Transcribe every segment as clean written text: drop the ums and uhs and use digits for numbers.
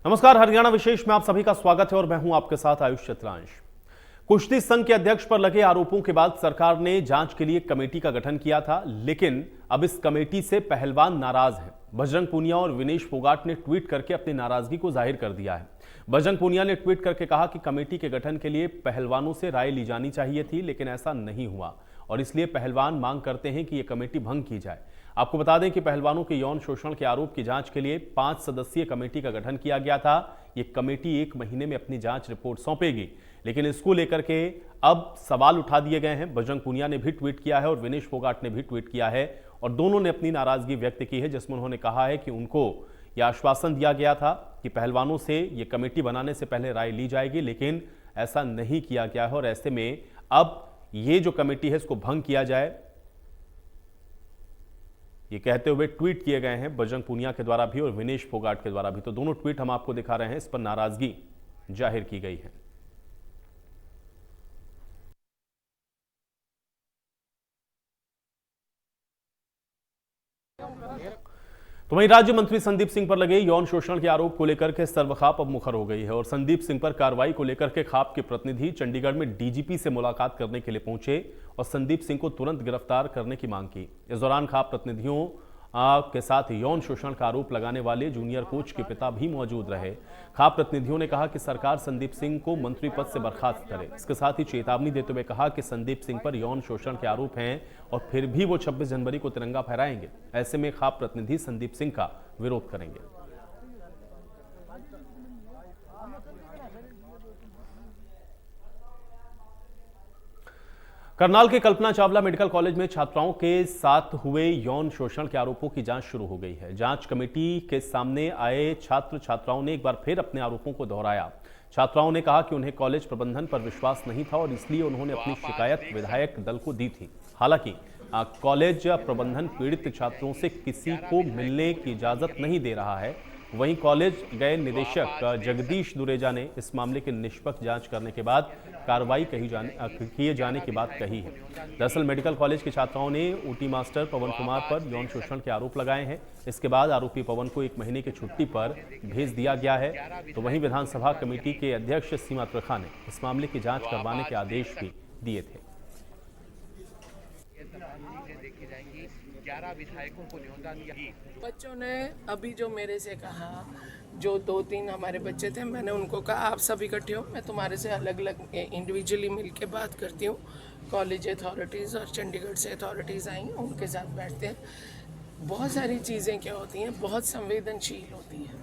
नमस्कार, हरियाणा विशेष में आप सभी का स्वागत है और मैं हूं आपके साथ आयुष चित्रांश। कुश्ती संघ के अध्यक्ष पर लगे आरोपों के बाद सरकार ने जांच के लिए कमेटी का गठन किया था, लेकिन अब इस कमेटी से पहलवान नाराज हैं। बजरंग पूनिया और विनेश फोगाट ने ट्वीट करके अपनी नाराजगी को जाहिर कर दिया है। बजरंग पूनिया ने ट्वीट करके कहा कि कमेटी के गठन के लिए पहलवानों से राय ली जानी चाहिए थी, लेकिन ऐसा नहीं हुआ और इसलिए पहलवान मांग करते हैं कि यह कमेटी भंग की जाए। आपको बता दें कि पहलवानों के यौन शोषण के आरोप की जांच के लिए 5 सदस्यीय कमेटी का गठन किया गया था। ये कमेटी 1 महीने में अपनी जांच रिपोर्ट सौंपेगी, लेकिन इसको लेकर के अब सवाल उठा दिए गए हैं। बजरंग पूनिया ने भी ट्वीट किया है और विनेश फोगाट ने भी ट्वीट किया है और दोनों ने अपनी नाराजगी व्यक्त की है, जिसमें उन्होंने कहा है कि उनको यह आश्वासन दिया गया था कि पहलवानों से ये कमेटी बनाने से पहले राय ली जाएगी, लेकिन ऐसा नहीं किया गया है और ऐसे में अब ये जो कमेटी है इसको भंग किया जाए, ये कहते हुए ट्वीट किए गए हैं बजरंग पूनिया के द्वारा भी और विनेश फोगाट के द्वारा भी। तो दोनों ट्वीट हम आपको दिखा रहे हैं, इस पर नाराजगी जाहिर की गई है। तो वहीं राज्य मंत्री संदीप सिंह पर लगे यौन शोषण के आरोप को लेकर के सर्वखाप अब मुखर हो गई है और संदीप सिंह पर कार्रवाई को लेकर के खाप के प्रतिनिधि चंडीगढ़ में डीजीपी से मुलाकात करने के लिए पहुंचे और संदीप सिंह को तुरंत गिरफ्तार करने की मांग की। इस दौरान खाप प्रतिनिधियों के साथ यौन शोषण का आरोप लगाने वाले जूनियर कोच के पिता भी मौजूद रहे। खाप प्रतिनिधियों ने कहा कि सरकार संदीप सिंह को मंत्री पद से बर्खास्त करे। इसके साथ ही चेतावनी देते हुए कहा कि संदीप सिंह पर यौन शोषण के आरोप हैं और फिर भी वो 26 जनवरी को तिरंगा फहराएंगे। ऐसे में खाप प्रतिनिधि संदीप सिंह का विरोध करेंगे। करनाल के कल्पना चावला मेडिकल कॉलेज में छात्राओं के साथ हुए यौन शोषण के आरोपों की जांच शुरू हो गई है। जांच कमेटी के सामने आए छात्र छात्राओं ने एक बार फिर अपने आरोपों को दोहराया। छात्राओं ने कहा कि उन्हें कॉलेज प्रबंधन पर विश्वास नहीं था और इसलिए उन्होंने अपनी शिकायत विधायक दल को दी थी। हालांकि कॉलेज प्रबंधन पीड़ित छात्रों से किसी को मिलने की इजाजत नहीं दे रहा है। वहीं कॉलेज गए निदेशक जगदीश दुरेजा ने इस मामले की निष्पक्ष जांच करने के बाद कार्रवाई किए जाने की बात कही है। दरअसल मेडिकल कॉलेज के छात्राओं ने ओटी मास्टर पवन कुमार पर यौन शोषण के आरोप लगाए हैं। इसके बाद आरोपी पवन को 1 महीने की छुट्टी पर भेज दिया गया है। तो वहीं विधानसभा कमेटी के अध्यक्ष सीमा त्रिखा ने इस मामले की जांच करवाने के आदेश भी दिए थे। 11 विधायकों को न्योता दिया। बच्चों ने अभी जो मेरे से कहा, जो 2-3 हमारे बच्चे थे, मैंने उनको कहा आप सब इकट्ठे हो, मैं तुम्हारे से अलग अलग इंडिविजुअली मिल के बात करती हूँ। कॉलेज अथॉरिटीज़ और चंडीगढ़ से अथॉरिटीज़ आई, उनके साथ बैठते हैं। बहुत सारी चीज़ें क्या होती हैं, बहुत संवेदनशील होती हैं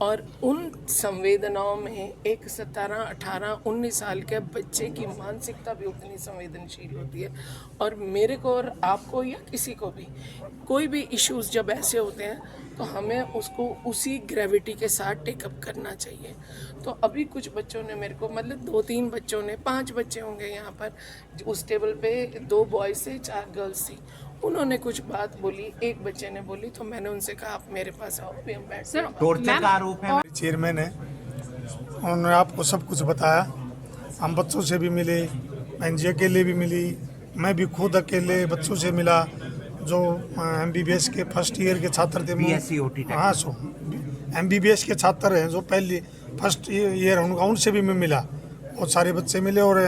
और उन संवेदनाओं में एक 17, 18, 19 साल के बच्चे की मानसिकता भी उतनी संवेदनशील होती है। और मेरे को और आपको या किसी को भी कोई भी इश्यूज जब ऐसे होते हैं तो हमें उसको उसी ग्रेविटी के साथ टेकअप करना चाहिए। तो अभी कुछ बच्चों ने मेरे को, मतलब 2-3 बच्चों ने, 5 बच्चे होंगे यहाँ पर, उस टेबल पे 2 बॉयज़ थे, 4 गर्ल्स थी। उन्होंने कुछ बात बोली, एक बच्चे ने बोली, तो मैंने उनसे कहा आप मेरे पास आओ, भी हम बैठते हैं। टॉर्चर का आरोप है। चेयरमैन है, उन्होंने आपको सब कुछ बताया। हम बच्चों से भी मिले, बहन जी अकेले भी मिली, मैं भी खुद अकेले बच्चों से मिला जो MBBS के फर्स्ट ईयर के छात्र थे। हाँ, MBBS के छात्र हैं जो पहले फर्स्ट ईयर, उनसे भी मैं मिला। बहुत सारे बच्चे मिले और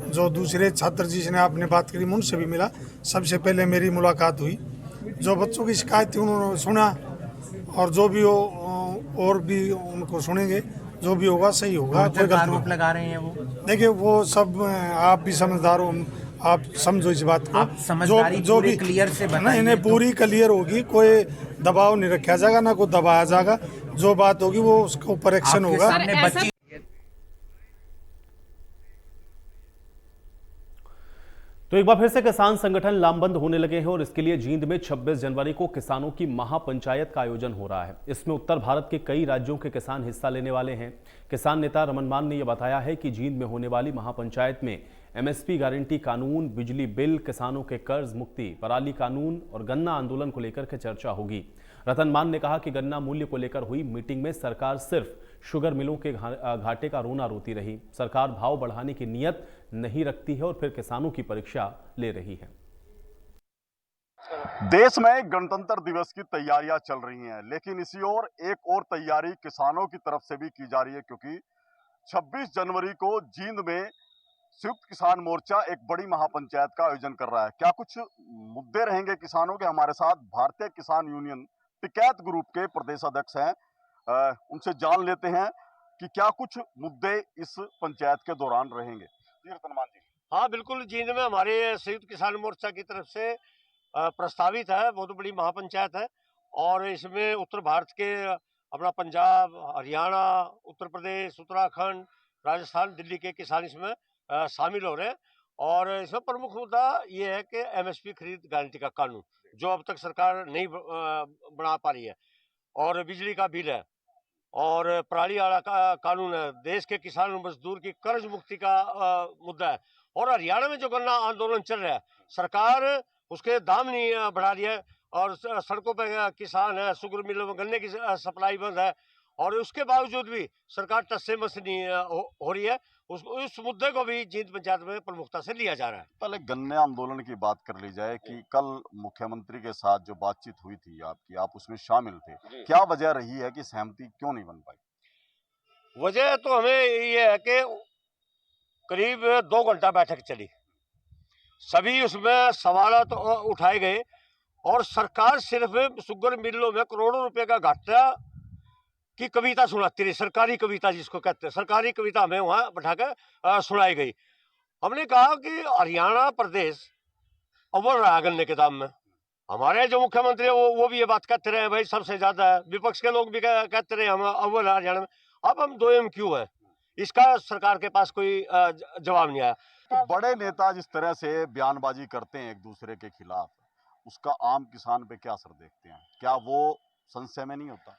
जो दूसरे छात्र जिसने आपने बात करी उनसे भी मिला। सबसे पहले मेरी मुलाकात हुई, जो बच्चों की शिकायत थी उन्होंने सुना और जो भी हो और भी उनको सुनेंगे, जो भी होगा सही होगा। कोई आरोप लगा रहे हैं वो, देखिए वो सब आप भी समझदार हो, आप समझो इस बात को। आप समझदारी जो भी क्लियर से बताइए। इन्हें पूरी क्लियर होगी, कोई दबाव नहीं रखा जाएगा, ना कोई दबाया जाएगा। जो बात होगी वो उसके ऊपर एक्शन होगा। तो एक बार फिर से किसान संगठन लामबंद होने लगे हैं और इसके लिए जींद में 26 जनवरी को किसानों की महापंचायत का आयोजन हो रहा है। इसमें उत्तर भारत के कई राज्यों के किसान हिस्सा लेने वाले हैं। किसान नेता रमन मान ने यह बताया है कि जींद में होने वाली महापंचायत में MSP गारंटी कानून, बिजली बिल, किसानों के कर्ज मुक्ति, पराली कानून और गन्ना आंदोलन को लेकर के चर्चा होगी। रतन मान ने कहा कि गन्ना मूल्य को लेकर हुई मीटिंग में सरकार सिर्फ शुगर मिलों के घाटे का रोना रोती रही। सरकार भाव बढ़ाने की नीयत नहीं रखती है और फिर किसानों की परीक्षा ले रही है। देश में गणतंत्र दिवस की तैयारियां चल रही हैं, लेकिन इसी ओर एक और तैयारी किसानों की तरफ से भी की जा रही है, क्योंकि 26 जनवरी को जींद में संयुक्त किसान मोर्चा एक बड़ी महापंचायत का आयोजन कर रहा है। क्या कुछ मुद्दे रहेंगे किसानों के? हमारे साथ भारतीय किसान यूनियन टिकैत ग्रुप के प्रदेश अध्यक्ष हैं, उनसे जान लेते हैं कि क्या कुछ मुद्दे इस पंचायत के दौरान रहेंगे। कीर्तनमान जी। हाँ बिल्कुल, जींद में हमारे संयुक्त किसान मोर्चा की तरफ से प्रस्तावित है, बहुत बड़ी महापंचायत है और इसमें उत्तर भारत के अपना पंजाब, हरियाणा, उत्तर प्रदेश, उत्तराखंड, राजस्थान, दिल्ली के किसान इसमें शामिल हो रहे हैं। और इसमें प्रमुख मुद्दा ये है कि एमएसपी खरीद गारंटी का कानून जो अब तक सरकार नहीं बना पा रही है, और बिजली का बिल है, और पराली वाला का कानून है, देश के किसान और मजदूर की कर्ज मुक्ति का मुद्दा है। और हरियाणा में जो गन्ना आंदोलन चल रहा है, सरकार उसके दाम नहीं बढ़ा रही है और सड़कों पर किसान है, शुगर मिलों में गन्ने की सप्लाई बंद है, और उसके बावजूद भी सरकार टस से मस नहीं हो रही है। उस मुद्दे को भी जींद पंचायत में प्रमुखता से लिया जा रहा है। पहले गन्ने आंदोलन की बात कर ली जाए कि कल मुख्यमंत्री के साथ जो बातचीत हुई थी आपकी, आप उसमें शामिल थे, क्या वजह रही है कि सहमति क्यों नहीं बन पाई? वजह तो हमें ये है कि करीब 2 घंटा बैठक चली, सभी उसमें सवाल तो उठाए गए और सरकार सिर्फ शुगर मिलों में करोड़ों रुपए का घाटा की कविता सुनाती रही, सरकारी कविता जिसको कहते हैं, सरकारी कविता हमें वहां बैठाकर सुनाई गई। हमने कहा कि हरियाणा प्रदेश अव्वल रहा गन्ने के दाम में, हमारे जो मुख्यमंत्री है वो भी ये बात कहते रहे भाई सबसे ज्यादा है, विपक्ष के लोग भी कहते रहे हम अव्वल हरियाणा में। अब हम 2M क्यों है, इसका सरकार के पास कोई जवाब नहीं आया। तो बड़े नेता जिस तरह से बयानबाजी करते हैं एक दूसरे के खिलाफ, उसका आम किसान पे क्या असर देखते हैं? क्या वो संशय में नहीं होता?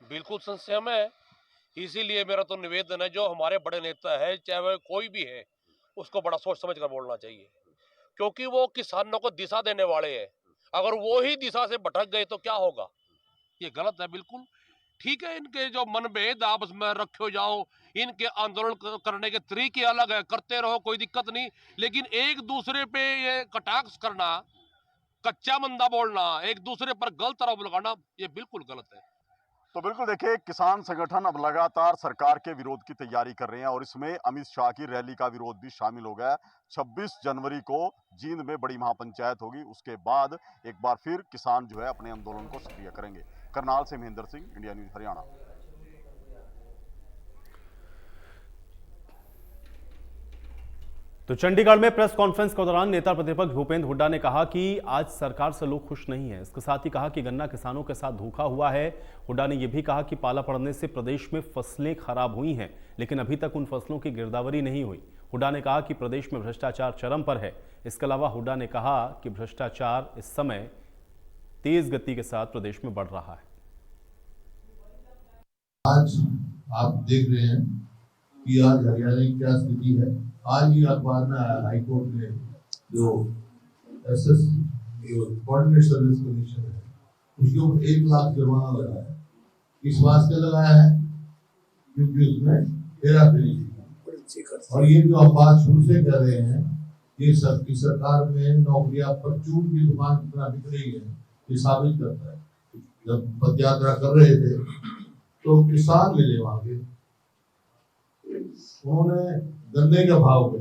बिल्कुल संशय में है, इसीलिए मेरा तो निवेदन है, जो हमारे बड़े नेता है चाहे वह कोई भी है, उसको बड़ा सोच समझ कर बोलना चाहिए, क्योंकि वो किसानों को दिशा देने वाले हैं। अगर वो ही दिशा से भटक गए तो क्या होगा? ये गलत है बिल्कुल। ठीक है, इनके जो मनभेद आपस में रखे जाओ, इनके आंदोलन करने के तरीके अलग है, करते रहो, कोई दिक्कत नहीं, लेकिन एक दूसरे पे ये कटाक्ष करना, कच्चा मंदा बोलना, एक दूसरे पर गलत आरोप लगाना, ये बिल्कुल गलत है। तो बिल्कुल देखिए, किसान संगठन अब लगातार सरकार के विरोध की तैयारी कर रहे हैं और इसमें अमित शाह की रैली का विरोध भी शामिल हो गया। 26 जनवरी को जींद में बड़ी महापंचायत होगी, उसके बाद एक बार फिर किसान जो है अपने आंदोलन को सक्रिय करेंगे। करनाल से महेंद्र सिंह, इंडिया न्यूज हरियाणा। तो चंडीगढ़ में प्रेस कॉन्फ्रेंस के दौरान नेता प्रतिपक्ष भूपेंद्र हुड्डा ने कहा कि आज सरकार से लोग खुश नहीं हैं। इसके साथ ही कहा कि गन्ना किसानों के साथ धोखा हुआ है। हुड्डा ने यह भी कहा कि पाला पड़ने से प्रदेश में फसलें खराब हुई हैं, लेकिन अभी तक उन फसलों की गिरदावरी नहीं हुई। हुड्डा ने कहा कि प्रदेश में भ्रष्टाचार चरम पर है। इसके अलावा हुड्डा ने कहा कि भ्रष्टाचार इस समय तेज गति के साथ प्रदेश में बढ़ रहा है। आज आप देख रहे हैं कि आज हरियाणा की क्या स्थिति है। आज ही अखबार में आया, हाईकोर्ट ने जो एसएस कोऑर्डिनेट सर्विस कमीशन है उसके ऊपर 1 लाख जुर्माना लगाया है। इस वास्ते लगाया है क्योंकि उसमें हेराफेरी थी। और ये जो हम बात शुरू से कर रहे हैं, ये सबकी सरकार में नौकरियां परचून की दुकान कितना बिक रही है, ये साबित करता है। जब पद यात्रा कर रहे थे तो किसान मिले वहां के, उन्होंने गन्ने के भाव पे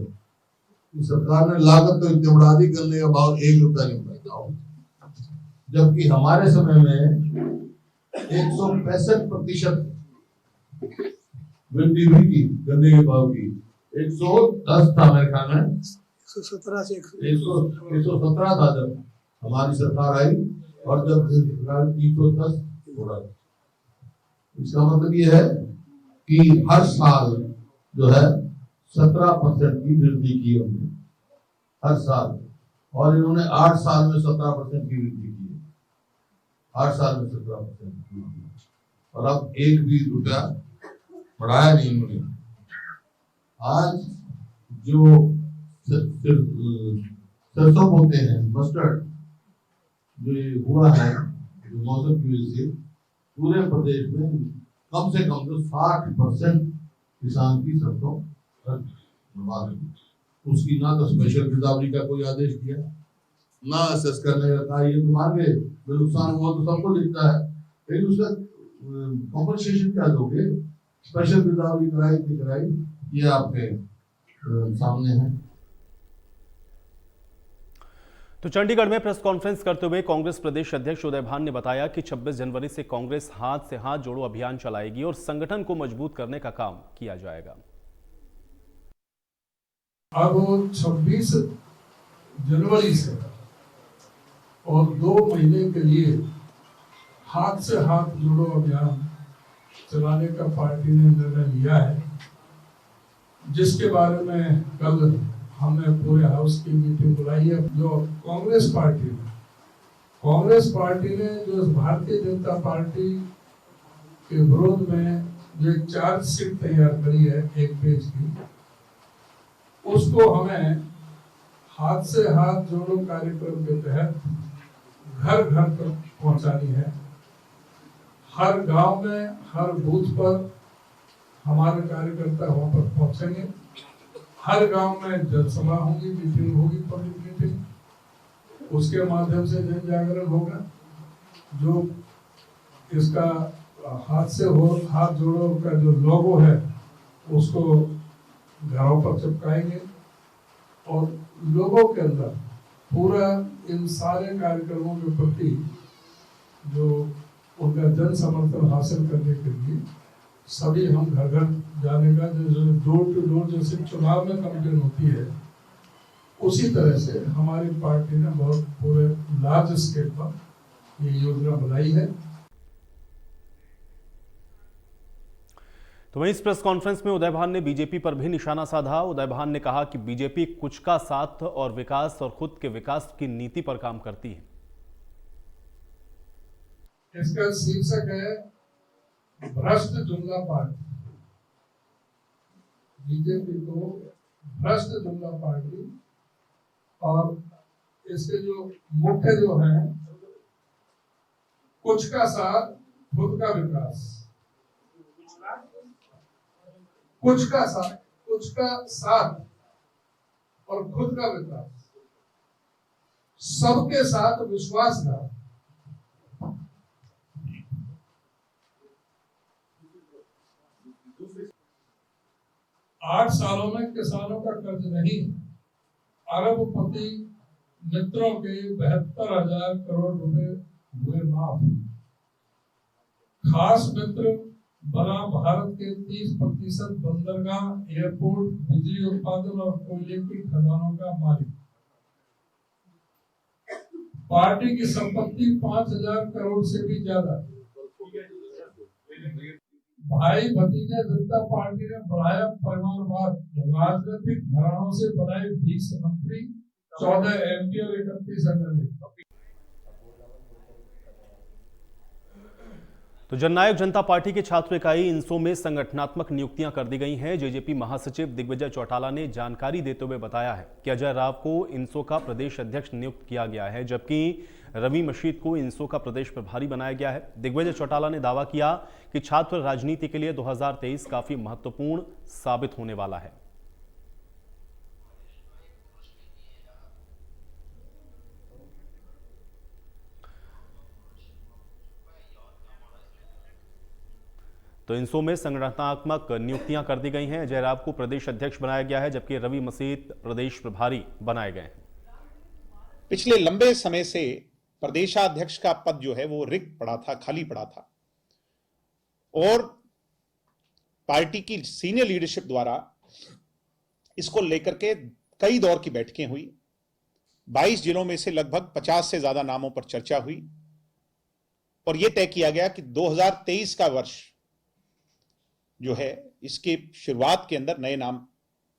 सरकार ने लागत तो इतनी बढ़ा दी, गन्ने का भाव 1 रुपया नहीं बढ़ा, जबकि हमारे समय में 165% वृद्धि हुई थी गन्ने के भाव की। 110 था मेरे ख्याल में, 117 से 117 था जब हमारी सरकार आई, और जब 310 बढ़ा। इसका मतलब ये है कि हर साल जो है 17% की वृद्धि की हमने हर साल, और इन्होंने 8 साल में 17% की वृद्धि की है, 8 साल में 17% की वृद्धि, और अब 1 भी रुपया बढ़ाया नहीं इन्होंने। आज जो सरसों बोते हैं, मस्टर्ड जो ये हुआ है, जो मौसम की वजह से पूरे प्रदेश में कम से कम तो 60% किसान की सरसों बर्बाद हुई। उसकी ना तो स्पेशल गिरदावरी का कोई आदेश दिया, ना असेस करने का था, ये तो मान गए नुकसान हुआ तो सबको दिखता है, लेकिन उसका कॉम्पनसेशन क्या दोगे, स्पेशल गिरदावरी कराई थी कराई, ये आपके सामने है। तो चंडीगढ़ में प्रेस कॉन्फ्रेंस करते हुए कांग्रेस प्रदेश अध्यक्ष उदय भान ने बताया कि 26 जनवरी से कांग्रेस हाथ से हाथ जोड़ो अभियान चलाएगी और संगठन को मजबूत करने का काम किया जाएगा। अब 26 जनवरी से और 2 महीने के लिए हाथ से हाथ जोड़ो अभियान चलाने का पार्टी ने निर्णय लिया है, जिसके बारे में कल हमने पूरे हाउस की मीटिंग बुलाई है। जो कांग्रेस पार्टी ने जो भारतीय जनता पार्टी के विरोध में जो एक चार्जशीट तैयार करी है 1 पेज की, उसको हमें हाथ से हाथ जोड़ो कार्यक्रम के तहत घर घर तक पहुंचानी है। हर गांव में, हर बूथ पर हमारे कार्यकर्ता वहां पर पहुंचेंगे। हर गांव में जनसभा होगी, मीटिंग होगी, पब्लिक मीटिंग, उसके माध्यम से जन जागरण होगा। जो इसका हाथ जोड़ो का जो लोगो है उसको घरों पर चिपकाएंगे और लोगों के अंदर पूरा इन सारे कार्यक्रमों के प्रति जो उनका जन समर्थन हासिल करने के लिए सभी हम घर घर जाने का, जो डोर टू डोर जैसे चुनाव में कैंपेन होती है, उसी तरह से हमारी पार्टी ने बहुत पूरे लार्ज स्केल पर ये योजना बनाई है। तो वहीं इस प्रेस कॉन्फ्रेंस में उदय भान ने बीजेपी पर भी निशाना साधा। उदय भान ने कहा कि बीजेपी कुछ का साथ और विकास और खुद के विकास की नीति पर काम करती है। इसका शीर्षक है भ्रष्ट जुमला पार्टी। बीजेपी को भ्रष्ट जुमला पार्टी, और इसके जो मुख्य जो है कुछ का साथ खुद का विकास, कुछ का साथ और खुद का विकास, सबके साथ विश्वासघात, 8 सालों में किसानों का कर्ज नहीं, अरबपति मित्रों के 72,000 करोड़ रुपए हुए माफ। खास मित्र बना भारत के 30% बंदरगाह, एयरपोर्ट, बिजली उत्पादन और कोयले की खदानों का मालिक। पार्टी की संपत्ति 5,000 करोड़ से भी ज्यादा। भाई भतीजा जनता पार्टी ने बढ़ाया परिवारवाद, राजनीतिक घरानों से बनाए 20 मंत्री, 14 MP और 31 MLA। तो जननायक जनता पार्टी के छात्र इकाई इंसो में संगठनात्मक नियुक्तियां कर दी गई हैं। जेजेपी महासचिव दिग्विजय चौटाला ने जानकारी देते हुए बताया है कि अजय राव को इंसो का प्रदेश अध्यक्ष नियुक्त किया गया है, जबकि रवि मशीद को इंसो का प्रदेश प्रभारी बनाया गया है। दिग्विजय चौटाला ने दावा किया कि छात्र राजनीति के लिए 2023 काफी महत्वपूर्ण साबित होने वाला है। तो इंसो में संगठनात्मक नियुक्तियां कर दी गई हैं। अजय राव को प्रदेश अध्यक्ष बनाया गया है, जबकि रवि मसीद प्रदेश प्रभारी बनाए गए हैं। पिछले लंबे समय से प्रदेशाध्यक्ष का पद जो है वो रिक्त पड़ा था, खाली पड़ा था, और पार्टी की सीनियर लीडरशिप द्वारा इसको लेकर के कई दौर की बैठकें हुई। 22 जिलों में से लगभग 50 से ज्यादा नामों पर चर्चा हुई और यह तय किया गया कि 2023 का वर्ष जो है इसके शुरुआत के अंदर नए नाम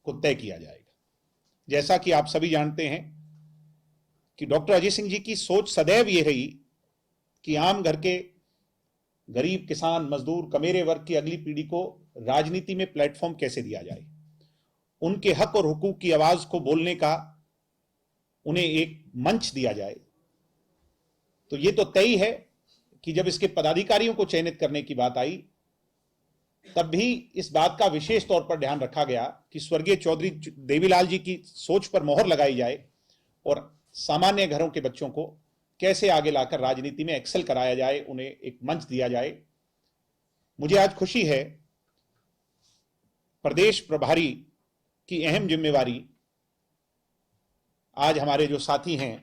को तय किया जाएगा। जैसा कि आप सभी जानते हैं कि डॉक्टर अजय सिंह जी की सोच सदैव ये रही कि आम घर के गरीब, किसान, मजदूर, कमेरे वर्ग की अगली पीढ़ी को राजनीति में प्लेटफॉर्म कैसे दिया जाए, उनके हक और हुकूक की आवाज को बोलने का उन्हें एक मंच दिया जाए। तो ये तो तय है कि जब इसके पदाधिकारियों को चयनित करने की बात आई तब भी इस बात का विशेष तौर पर ध्यान रखा गया कि स्वर्गीय चौधरी देवीलाल जी की सोच पर मोहर लगाई जाए और सामान्य घरों के बच्चों को कैसे आगे लाकर राजनीति में एक्सेल कराया जाए, उन्हें एक मंच दिया जाए। मुझे आज खुशी है, प्रदेश प्रभारी की अहम जिम्मेवारी आज हमारे जो साथी हैं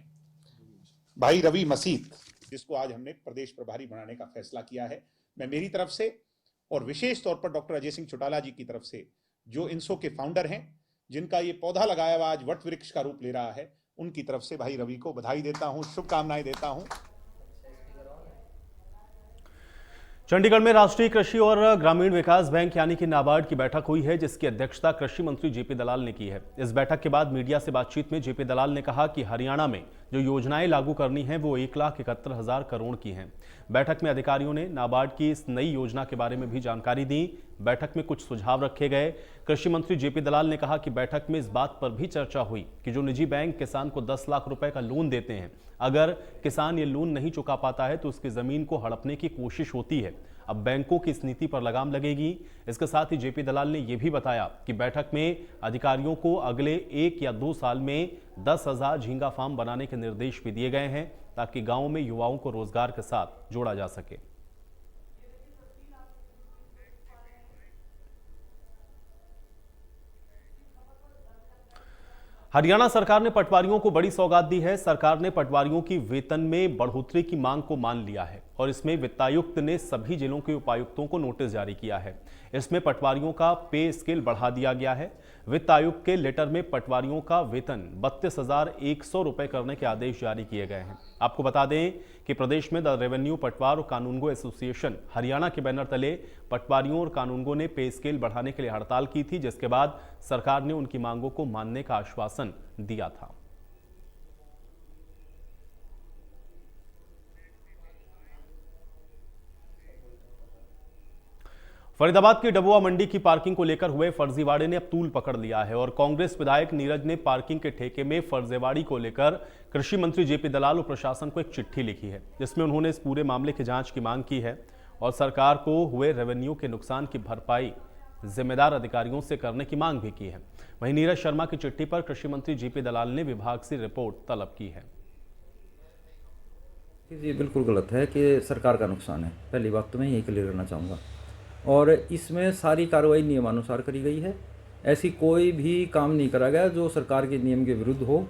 भाई रवि मसीत, जिसको आज हमने प्रदेश प्रभारी बनाने का फैसला किया है। मैं मेरी तरफ से और विशेष तौर पर डॉक्टर अजय सिंह चौटाला जी की तरफ से, जो इंसो के फाउंडर हैं, जिनका ये पौधा लगाया हुआ आज वट वृक्ष का रूप ले रहा है, उनकी तरफ से भाई रवि को बधाई देता हूं, शुभकामनाएं देता हूं। चंडीगढ़ में राष्ट्रीय कृषि और ग्रामीण विकास बैंक यानी कि नाबार्ड की बैठक हुई है, जिसकी अध्यक्षता कृषि मंत्री जेपी दलाल ने की है। इस बैठक के बाद मीडिया से बातचीत में जेपी दलाल ने कहा कि हरियाणा में जो योजनाएं लागू करनी है वो 1,71,000 करोड़ की हैं। बैठक में अधिकारियों ने नाबार्ड की इस नई योजना के बारे में भी जानकारी दी। बैठक में कुछ सुझाव रखे गए। कृषि मंत्री जेपी दलाल ने कहा कि बैठक में इस बात पर भी चर्चा हुई कि जो निजी बैंक किसान को 10 लाख रुपए का लोन देते हैं, अगर किसान ये लोन नहीं चुका पाता है तो उसकी जमीन को हड़पने की कोशिश होती है। अब बैंकों की इस नीति पर लगाम लगेगी। इसके साथ ही जेपी दलाल ने यह भी बताया कि बैठक में अधिकारियों को अगले 1 या 2 साल में 10,000 झींगा फार्म बनाने के निर्देश भी दिए गए हैं, ताकि गांव में युवाओं को रोजगार के साथ जोड़ा जा सके। हरियाणा सरकार ने पटवारियों को बड़ी सौगात दी है। सरकार ने पटवारियों की वेतन में बढ़ोतरी की मांग को मान लिया है और इसमें वित्तायुक्त ने सभी जिलों के उपायुक्तों को नोटिस जारी किया है। इसमें पटवारियों का पे स्केल बढ़ा दिया गया है। वित्त आयुक्त के लेटर में पटवारियों का वेतन 32,100 रुपए करने के आदेश जारी किए गए हैं। आपको बता दें कि प्रदेश में द रेवेन्यू पटवार और कानूनगो एसोसिएशन हरियाणा के बैनर तले पटवारियों और कानूनगो ने पे स्केल बढ़ाने के लिए हड़ताल की थी, जिसके बाद सरकार ने उनकी मांगों को मानने का आश्वासन दिया था। फरीदाबाद की डबुआ मंडी की पार्किंग को लेकर हुए फर्जीवाड़े ने अब तूल पकड़ लिया है और कांग्रेस विधायक नीरज ने पार्किंग के ठेके में फर्जीवाड़ी को लेकर कृषि मंत्री जेपी दलाल और प्रशासन को एक चिट्ठी लिखी है, जिसमें उन्होंने इस पूरे मामले की जांच की मांग की है और सरकार को हुए रेवेन्यू के नुकसान की भरपाई जिम्मेदार अधिकारियों से करने की मांग भी की है। वहीं नीरज शर्मा की चिट्ठी पर कृषि मंत्री जेपी दलाल ने विभाग से रिपोर्ट तलब की है। ये बिल्कुल गलत है कि सरकार का नुकसान है। पहली बात तो मैं यही क्लियर करना चाहूँगा और इसमें सारी कार्रवाई नियमानुसार करी गई है। ऐसी कोई भी काम नहीं करा गया जो सरकार के नियम के विरुद्ध हो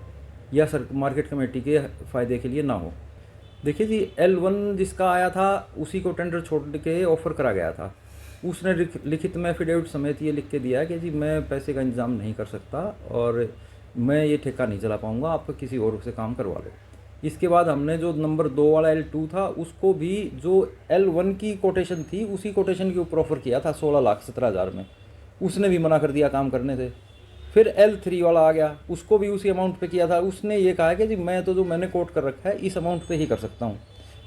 या मार्केट कमेटी के फ़ायदे के लिए ना हो। देखिए जी, L1 जिसका आया था उसी को टेंडर छोड़ के ऑफ़र करा गया था। उसने लिखित में एफिडेविट समेत ये लिख के दिया कि जी मैं पैसे का इंतज़ाम नहीं कर सकता और मैं ये ठेका नहीं चला पाऊँगा, आप किसी और से काम करवा लो। इसके बाद हमने जो नंबर 2 वाला L2 था उसको भी जो L1 की कोटेशन थी उसी कोटेशन के ऊपर ऑफ़र किया था 16,17,000 में, उसने भी मना कर दिया काम करने से। फिर L3 वाला आ गया, उसको भी उसी अमाउंट पे किया था। उसने ये कहा कि जी मैं तो जो मैंने कोट कर रखा है इस अमाउंट पे ही कर सकता हूँ,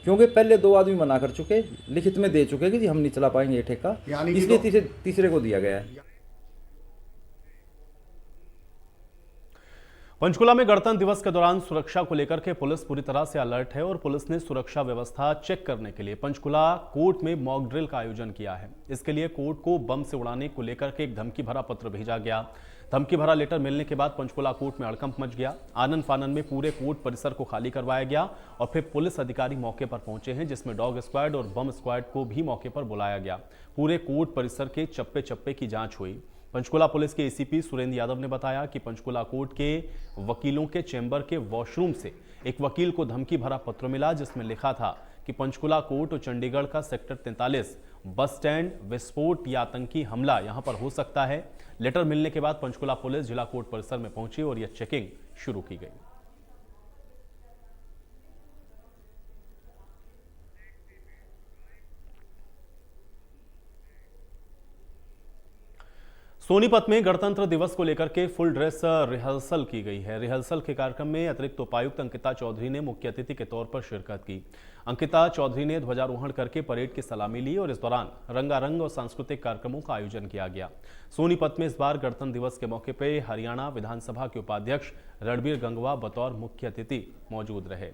क्योंकि पहले 2 आदमी मना कर चुके, लिखित में दे चुके कि जी हम नहीं चला पाएंगे ये ठेका, इसलिए तीसरे को दिया गया है। पंचकुला में गणतंत्र दिवस के दौरान सुरक्षा को लेकर के पुलिस पूरी तरह से अलर्ट है और पुलिस ने सुरक्षा व्यवस्था चेक करने के लिए पंचकुला कोर्ट में मॉक ड्रिल का आयोजन किया है। इसके लिए कोर्ट को बम से उड़ाने को लेकर के एक धमकी भरा पत्र भेजा गया। धमकी भरा लेटर मिलने के बाद पंचकुला कोर्ट में हड़कंप मच गया। आनन फानन में पूरे कोर्ट परिसर को खाली करवाया गया और फिर पुलिस अधिकारी मौके पर पहुंचे हैं, जिसमें डॉग स्क्वाड और बम स्क्वाड को भी मौके पर बुलाया गया। पूरे कोर्ट परिसर के चप्पे चप्पे की जांच हुई। पंचकुला पुलिस के एसीपी सुरेंद्र यादव ने बताया कि पंचकुला कोर्ट के वकीलों के चैम्बर के वॉशरूम से एक वकील को धमकी भरा पत्र मिला, जिसमें लिखा था कि पंचकुला कोर्ट और चंडीगढ़ का सेक्टर 43 बस स्टैंड विस्फोट या आतंकी हमला यहां पर हो सकता है। लेटर मिलने के बाद पंचकुला पुलिस जिला कोर्ट परिसर में पहुंची और यह चेकिंग शुरू की गई। सोनीपत में गणतंत्र दिवस को लेकर के फुल ड्रेस रिहर्सल की गई है। रिहर्सल के कार्यक्रम में अतिरिक्त उपायुक्त अंकिता चौधरी ने मुख्य अतिथि के तौर पर शिरकत की। अंकिता चौधरी ने ध्वजारोहण करके परेड की सलामी ली और इस दौरान रंगारंग और सांस्कृतिक कार्यक्रमों का आयोजन किया गया। सोनीपत में इस बार गणतंत्र दिवस के मौके पर हरियाणा विधानसभा के उपाध्यक्ष रणबीर गंगवा बतौर मुख्य अतिथि मौजूद रहे।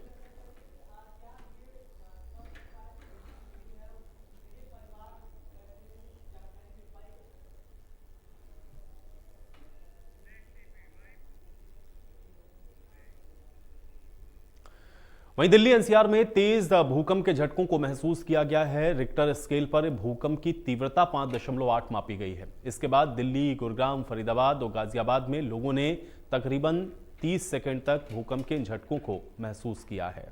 वहीं दिल्ली एनसीआर में तेज भूकंप के झटकों को महसूस किया गया है। रिक्टर स्केल पर भूकंप की तीव्रता 5.8 मापी गई है। इसके बाद दिल्ली, गुरुग्राम, फरीदाबाद और गाजियाबाद में लोगों ने तकरीबन 30 सेकंड तक भूकंप के झटकों को महसूस किया है।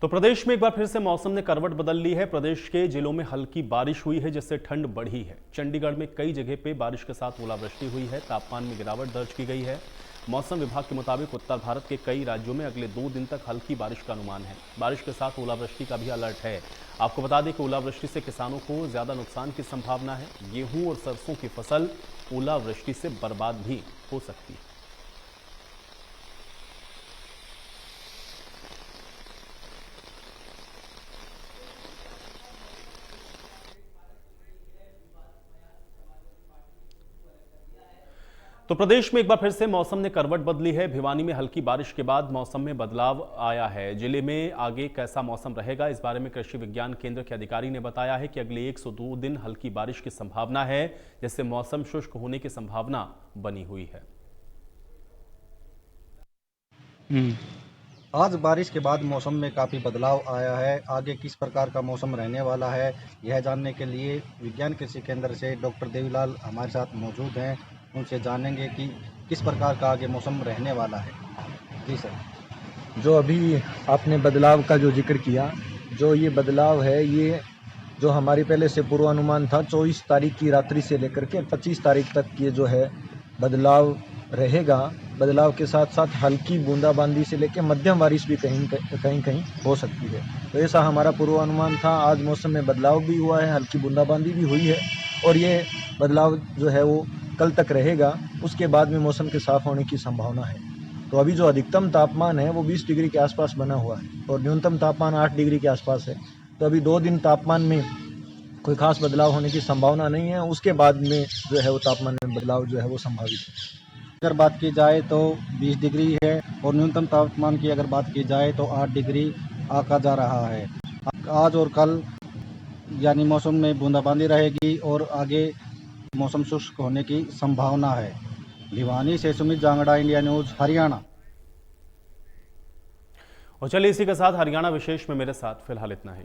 तो प्रदेश में एक बार फिर से मौसम ने करवट बदल ली है। प्रदेश के जिलों में हल्की बारिश हुई है, जिससे ठंड बढ़ी है। चंडीगढ़ में कई जगह पे बारिश के साथ ओलावृष्टि हुई है। तापमान में गिरावट दर्ज की गई है। मौसम विभाग के मुताबिक उत्तर भारत के कई राज्यों में अगले 2 दिन तक हल्की बारिश का अनुमान है। बारिश के साथ ओलावृष्टि का भी अलर्ट है। आपको बता दें कि ओलावृष्टि से किसानों को ज्यादा नुकसान की संभावना है। गेहूं और सरसों की फसल ओलावृष्टि से बर्बाद भी हो सकती है। तो प्रदेश में एक बार फिर से मौसम ने करवट बदली है। भिवानी में हल्की बारिश के बाद मौसम में बदलाव आया है। जिले में आगे कैसा मौसम रहेगा, इस बारे में कृषि विज्ञान केंद्र के अधिकारी ने बताया है कि अगले 102 दिन हल्की बारिश की संभावना है, जिससे मौसम शुष्क होने की संभावना बनी हुई है। आज बारिश के बाद मौसम में काफ़ी बदलाव आया है। आगे किस प्रकार का मौसम रहने वाला है, यह जानने के लिए विज्ञान कृषि केंद्र से डॉक्टर देवीलाल हमारे साथ मौजूद हैं। उनसे जानेंगे कि किस प्रकार का आगे मौसम रहने वाला है। जी सर। जो अभी आपने बदलाव का जो जिक्र किया, जो ये बदलाव है, ये जो हमारी पहले से पूर्वानुमान था 24 तारीख की रात्रि से लेकर के 25 तारीख तक ये जो है बदलाव रहेगा। बदलाव के साथ साथ हल्की बूंदाबांदी से लेकर मध्यम बारिश भी कहीं हो सकती है। तो ऐसा हमारा पूर्वानुमान था। आज मौसम में बदलाव भी हुआ है, हल्की बूंदाबांदी भी हुई है और ये बदलाव जो है वो कल तक रहेगा। उसके बाद में मौसम के साफ होने की संभावना है। तो अभी जो अधिकतम तापमान है वो 20 डिग्री के आसपास बना हुआ है और न्यूनतम तापमान 8 डिग्री के आसपास है। तो अभी 2 दिन तापमान में कोई खास बदलाव होने की संभावना नहीं है। उसके बाद में जो है वो तापमान में बदलाव जो है वो संभावित है। अगर बात की जाए तो 20 डिग्री है और न्यूनतम तापमान की अगर बात की जाए तो 8 डिग्री आका जा रहा है। आज और कल यानी मौसम में बूंदाबांदी रहेगी और आगे मौसम शुष्क होने की संभावना है। भिवानी से सुमित जांगड़ा, इंडिया न्यूज, हरियाणा। और चलिए इसी के साथ हरियाणा विशेष में मेरे साथ फिलहाल इतना ही।